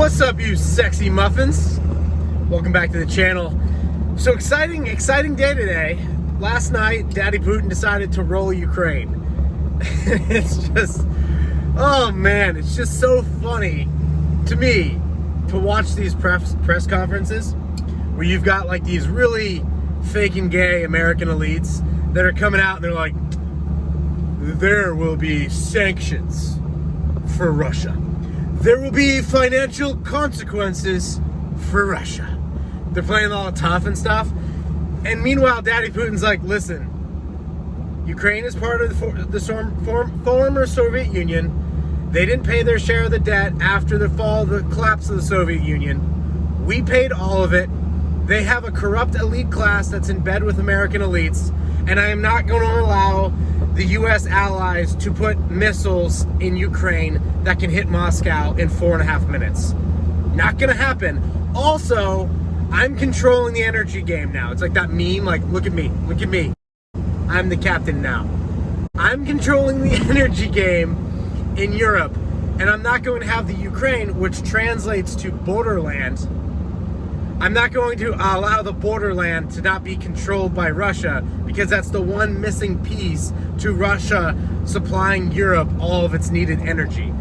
What's up, you sexy muffins? Welcome back to the channel. So exciting day today. Last night, Daddy Putin decided to roll Ukraine. It's just, oh man, it's just so funny to me to watch these press conferences where you've got like these really fake and gay American elites that are coming out and they're like, there will be sanctions for Russia. There will be financial consequences for Russia. They're playing all tough and stuff. And meanwhile, Daddy Putin's like, listen, Ukraine is part of the former Soviet Union. They didn't pay their share of the debt after the collapse of the Soviet Union. We paid all of it. They have a corrupt elite class that's in bed with American elites. And I am not going to allow the U.S. allies to put missiles in Ukraine that can hit Moscow in 4.5 minutes. Not going to happen. Also, I'm controlling the energy game now. It's like that meme, like, look at me. I'm the captain now. I'm controlling the energy game in Europe, and I'm not going to have the Ukraine, which translates to borderland. I'm not going to allow the borderland to not be controlled by Russia, because that's the one missing piece to Russia supplying Europe all of its needed energy.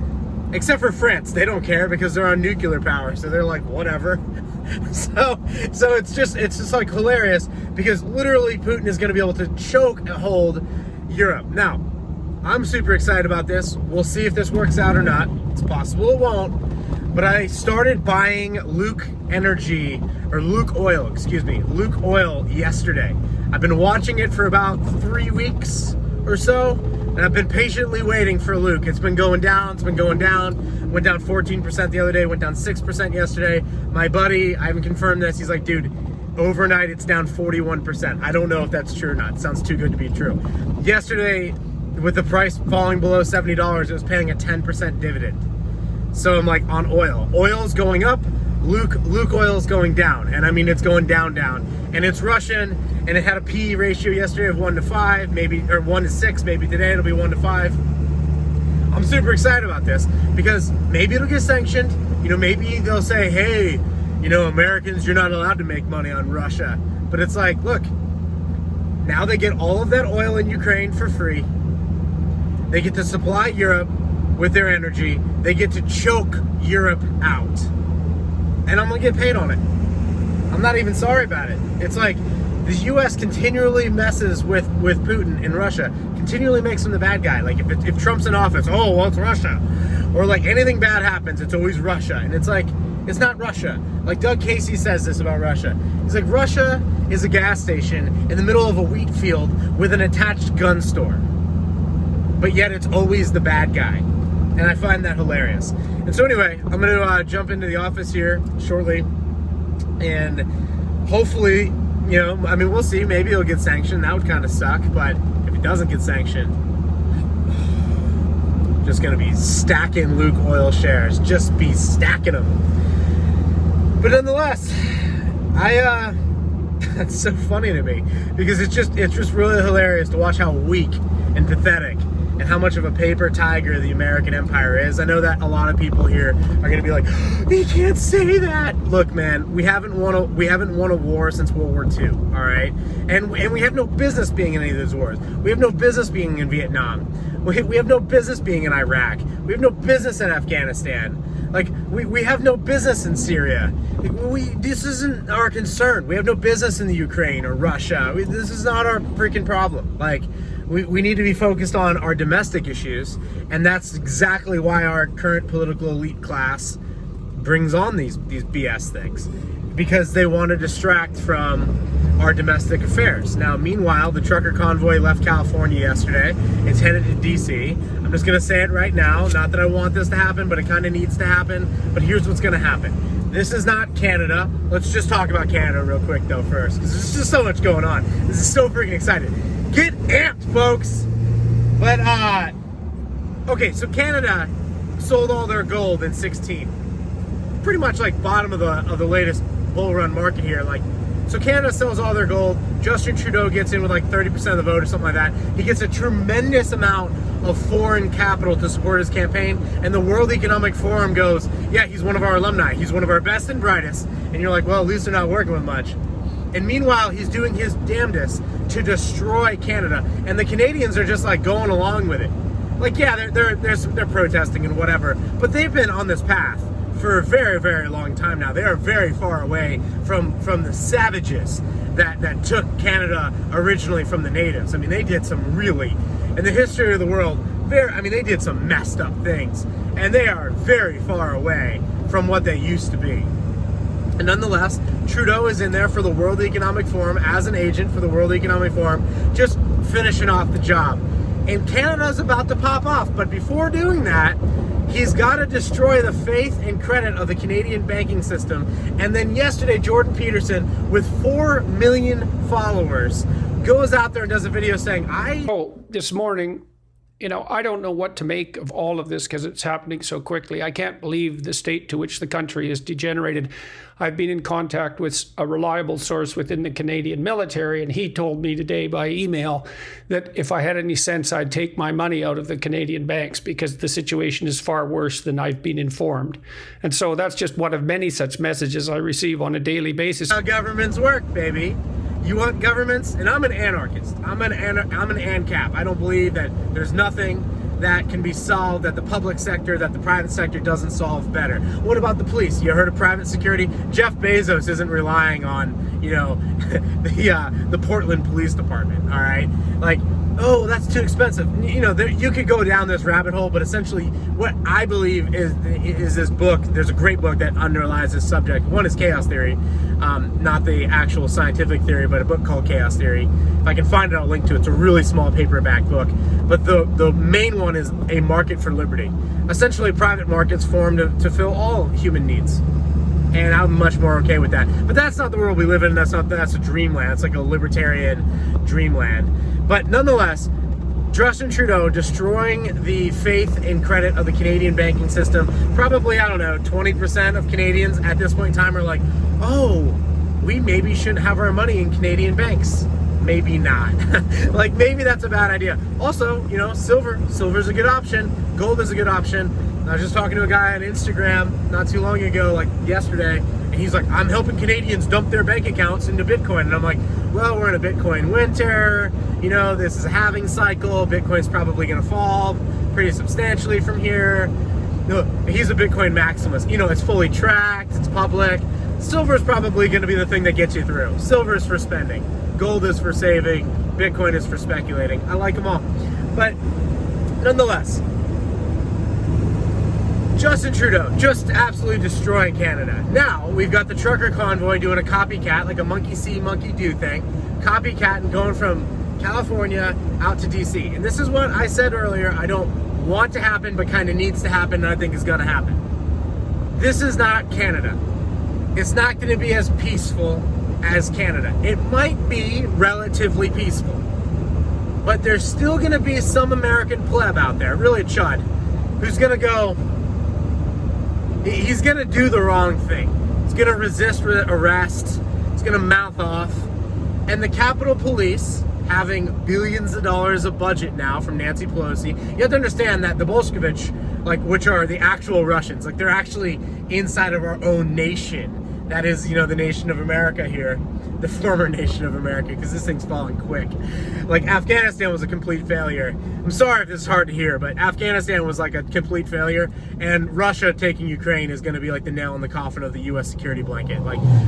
Except for France, they don't care because they're on nuclear power, so they're like, whatever. So it's just like hilarious, because literally Putin is going to be able to choke and hold Europe. Now, I'm super excited about this. We'll see if this works out or not. It's possible it won't. But I started buying Luke oil yesterday. I've been watching it for about 3 weeks or so, and I've been patiently waiting for Luke. It's been going down, went down 14% the other day, went down 6% yesterday. My buddy, I haven't confirmed this, he's like, dude, overnight it's down 41%. I don't know if that's true or not. It sounds too good to be true. Yesterday, with the price falling below $70, it was paying a 10% dividend. So I'm like, on oil. Oil's going up, Luke oil's going down. And I mean, it's going down. And it's Russian, and it had a P ratio yesterday of 1 to 5, maybe, or 1 to 6, maybe today it'll be 1 to 5. I'm super excited about this, because maybe it'll get sanctioned. You know, maybe they'll say, hey, you know, Americans, you're not allowed to make money on Russia. But it's like, look, now they get all of that oil in Ukraine for free. They get to supply Europe with their energy. They get to choke Europe out. And I'm gonna get paid on it. I'm not even sorry about it. It's like the US continually messes with Putin in Russia, continually makes him the bad guy. Like if Trump's in office, oh, well, it's Russia. Or like anything bad happens, it's always Russia. And it's like, it's not Russia. Like Doug Casey says this about Russia. He's like, Russia is a gas station in the middle of a wheat field with an attached gun store. But yet it's always the bad guy. And I find that hilarious. And so anyway, I'm going to jump into the office here shortly. And hopefully, you know, I mean, we'll see. Maybe it'll get sanctioned. That would kind of suck. But if it doesn't get sanctioned, just going to be stacking Luke oil shares. Just be stacking them. But nonetheless, that's so funny to me. Because it's just really hilarious to watch how weak and pathetic and how much of a paper tiger the American empire is. I know that a lot of people here are going to be like, "You can't say that." Look, man, we haven't won a war since World War II. All right, and we have no business being in any of those wars. We have no business being in Vietnam. We have no business being in Iraq. We have no business in Afghanistan. Like we have no business in Syria. This isn't our concern. We have no business in the Ukraine or Russia. This is not our freaking problem. Like. We need to be focused on our domestic issues, and that's exactly why our current political elite class brings on these BS things, because they want to distract from our domestic affairs. Now, meanwhile, the trucker convoy left California yesterday. It's headed to DC. I'm just going to say it right now. Not that I want this to happen, but it kind of needs to happen. But here's what's going to happen. This is not Canada. Let's just talk about Canada real quick, though, first, because there's just so much going on. This is so freaking exciting. Get amped, folks. But okay, so Canada sold all their gold in 2016. Pretty much like bottom of the latest bull run market here. Like So Canada sells all their gold. Justin Trudeau gets in with like 30% of the vote or something like that. He gets a tremendous amount of foreign capital to support his campaign, and the World Economic Forum goes, yeah, he's one of our alumni. He's one of our best and brightest. And you're like, well, at least they're not working with much. And meanwhile, he's doing his damnedest to destroy Canada, and the Canadians are just like going along with it. Like, yeah, they're protesting and whatever, but they've been on this path for a very, very long time now. They are very far away from the savages that took Canada originally from the natives. I mean, they did some really, in the history of the world, they did some messed up things, and they are very far away from what they used to be. And nonetheless, Trudeau is in there for the World Economic Forum as an agent for the World Economic Forum, just finishing off the job. And Canada's about to pop off, but before doing that, he's got to destroy the faith and credit of the Canadian banking system. And then yesterday, Jordan Peterson, with 4 million followers, goes out there and does a video saying, this morning, I don't know what to make of all of this because it's happening so quickly. I can't believe the state to which the country is degenerated. I've been in contact with a reliable source within the Canadian military, and he told me today by email that if I had any sense, I'd take my money out of the Canadian banks because the situation is far worse than I've been informed. And so that's just one of many such messages I receive on a daily basis. How governments work, baby. You want governments, and I'm an anarchist. I'm an ANCAP. I don't believe that there's nothing that can be solved, that the public sector, that the private sector doesn't solve better. What about the police? You heard of private security? Jeff Bezos isn't relying on, the Portland Police Department, all right? Like, oh, that's too expensive. You could go down this rabbit hole, but essentially what I believe is this book. There's a great book that underlies this subject. One is Chaos Theory, not the actual scientific theory, but a book called Chaos Theory. If I can find it, I'll link to it. It's a really small paperback book. But the main one is A Market for Liberty. Essentially, private markets formed to fill all human needs. And I'm much more okay with that. But that's not the world we live in. That's a dreamland. It's like a libertarian dreamland. But nonetheless, Justin Trudeau destroying the faith and credit of the Canadian banking system. Probably, 20% of Canadians at this point in time are like, oh, we maybe shouldn't have our money in Canadian banks. Maybe not. Like, maybe that's a bad idea. Also, silver's a good option. Gold is a good option. I was just talking to a guy on Instagram not too long ago, like yesterday, and he's like, I'm helping Canadians dump their bank accounts into Bitcoin. And I'm like, well, we're in a Bitcoin winter. This is a halving cycle. Bitcoin's probably going to fall pretty substantially from here. He's a Bitcoin maximalist. It's fully tracked. It's public. Silver is probably going to be the thing that gets you through. Silver is for spending. Gold is for saving. Bitcoin is for speculating. I like them all. But nonetheless, Justin Trudeau just absolutely destroying Canada. Now, we've got the trucker convoy doing a copycat, like a monkey see, monkey do thing. Copycat and going from California out to DC. And this is what I said earlier, I don't want to happen, but kind of needs to happen, and I think is going to happen. This is not Canada. It's not going to be as peaceful as Canada. It might be relatively peaceful, but there's still going to be some American pleb out there, really a chud, who's going to go, he's going to do the wrong thing. He's going to resist arrest. He's going to mouth off. And the Capitol Police, having billions of dollars of budget now from Nancy Pelosi, you have to understand that the Bolshevik, which are the actual Russians, they're actually inside of our own nation. That is, the nation of America here, the former nation of America, because this thing's falling quick. Afghanistan was a complete failure. I'm sorry if this is hard to hear, but Afghanistan was like a complete failure, and Russia taking Ukraine is going to be like the nail in the coffin of the U.S. security blanket.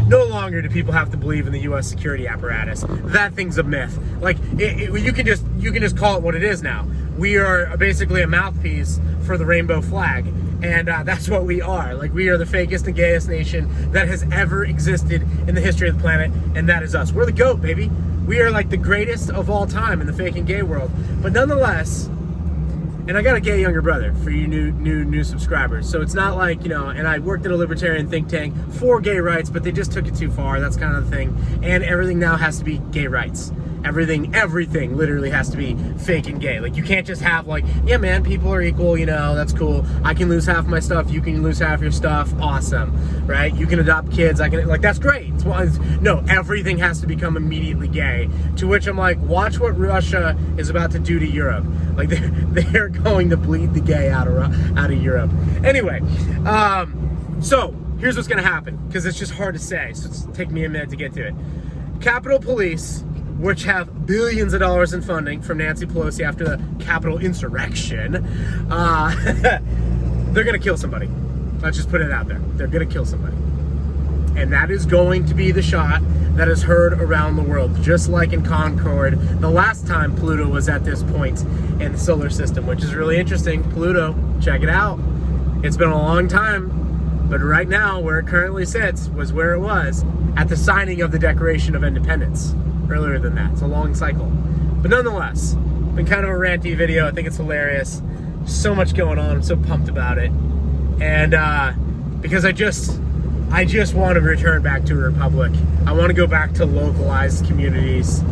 No longer do people have to believe in the U.S. security apparatus. That thing's a myth. You can just call it what it is now. We are basically a mouthpiece for the rainbow flag. And that's what we are. We are the fakest and gayest nation that has ever existed in the history of the planet, and that is us. We're the GOAT, baby. We are the greatest of all time in the fake and gay world. But nonetheless, and I got a gay younger brother for you new subscribers. So it's not and I worked at a libertarian think tank for gay rights, but they just took it too far. That's kind of the thing. And everything now has to be gay rights. Everything literally has to be fake and gay. Like, you can't just have like, yeah man, people are equal, you know, that's cool. I can lose half my stuff, you can lose half your stuff, awesome, right? You can adopt kids, I can, like, that's great. No, everything has to become immediately gay. To which I'm like, watch what Russia is about to do to Europe. Like, they're going to bleed the gay out of Europe. Anyway, so here's what's gonna happen, because it's just hard to say, so it's take me a minute to get to it. Capitol Police, which have billions of dollars in funding from Nancy Pelosi after the Capitol insurrection, they're gonna kill somebody. Let's just put it out there. They're gonna kill somebody. And that is going to be the shot that is heard around the world, just like in Concord, the last time Pluto was at this point in the solar system, which is really interesting. Pluto, check it out. It's been a long time, but right now, where it currently sits was where it was at the signing of the Declaration of Independence. Earlier than that. It's a long cycle. But nonetheless, been kind of a ranty video. I think it's hilarious. So much going on. I'm so pumped about it. And because I just want to return back to a republic. I want to go back to localized communities.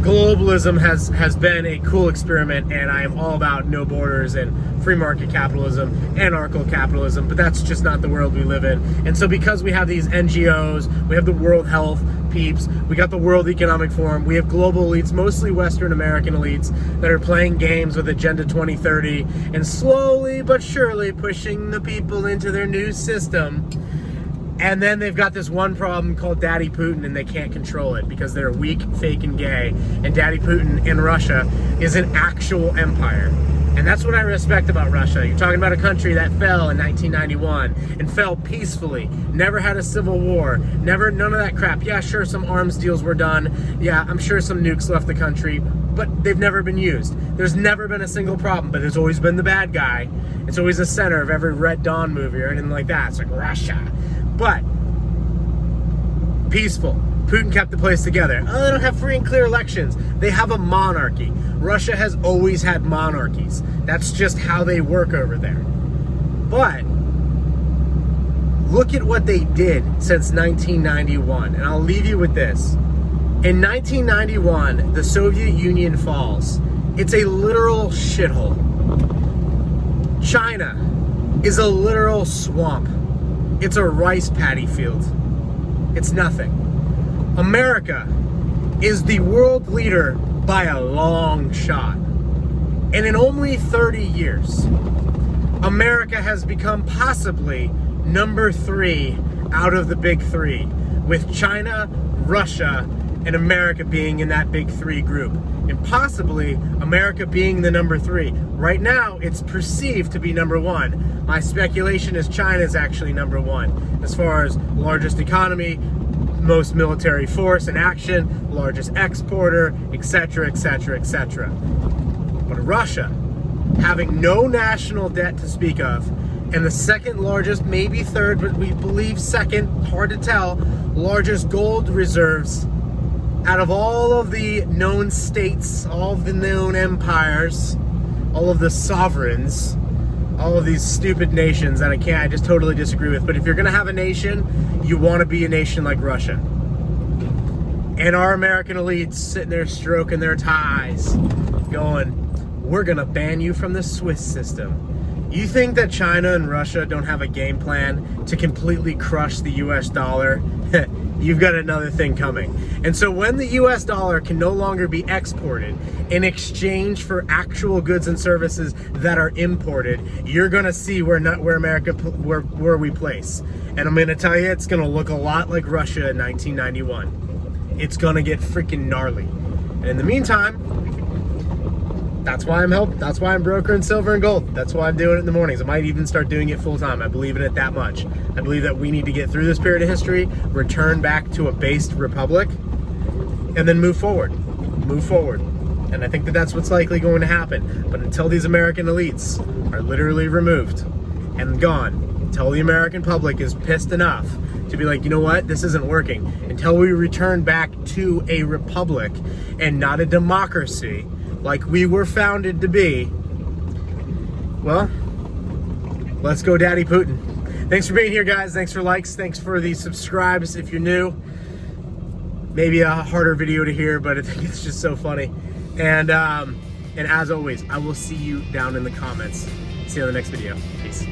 Globalism has been a cool experiment, and I am all about no borders and free market capitalism, anarcho-capitalism, but that's just not the world we live in. And so because we have these NGOs, we have the World Health peeps, we got the World Economic Forum, we have global elites, mostly Western American elites, that are playing games with Agenda 2030 and slowly but surely pushing the people into their new system. And then they've got this one problem called Daddy Putin, and they can't control it because they're weak, fake, and gay. And Daddy Putin in Russia is an actual empire. And that's what I respect about Russia. You're talking about a country that fell in 1991 and fell peacefully, never had a civil war, none of that crap. Yeah, sure, some arms deals were done. Yeah, I'm sure some nukes left the country, but they've never been used. There's never been a single problem, but there's always been the bad guy. It's always the center of every Red Dawn movie or anything like that. It's like Russia. But peaceful. Putin kept the place together. Oh, they don't have free and clear elections. They have a monarchy. Russia has always had monarchies. That's just how they work over there. But look at what they did since 1991. And I'll leave you with this. In 1991, the Soviet Union falls. It's a literal shithole. China is a literal swamp. It's a rice paddy field. It's nothing. America is the world leader by a long shot. And in only 30 years, America has become possibly number 3 out of the big 3, with China, Russia, and America being in that big 3 group. And possibly America being the number 3. Right now, it's perceived to be number 1. My speculation is China is actually number 1 as far as largest economy, most military force in action, largest exporter, etc., etc., etc. But Russia, having no national debt to speak of, and the second largest, maybe third, but we believe second, hard to tell, largest gold reserves out of all of the known states, all of the known empires, all of the sovereigns, all of these stupid nations that I just totally disagree with. But if you're gonna have a nation, you want to be a nation like Russia. And our American elites sitting there stroking their ties, going, we're gonna ban you from the Swiss system. You think that China and Russia don't have a game plan to completely crush the US dollar? You've got another thing coming. And so when the US dollar can no longer be exported in exchange for actual goods and services that are imported, you're gonna see where we place. And I'm gonna tell you, it's gonna look a lot like Russia in 1991. It's gonna get freaking gnarly. And in the meantime, that's why I'm brokering silver and gold. That's why I'm doing it in the mornings. I might even start doing it full time. I believe in it that much. I believe that we need to get through this period of history, return back to a based republic, and then move forward. Move forward. And I think that that's what's likely going to happen. But until these American elites are literally removed and gone, until the American public is pissed enough to be like, you know what, this isn't working, until we return back to a republic and not a democracy like we were founded to be, well, let's go Daddy Putin. Thanks for being here, guys. Thanks for likes. Thanks for the subscribes if you're new. maybe a harder video to hear, but I think it's just so funny. And as always, I will see you down in the comments. See you on the next video. Peace.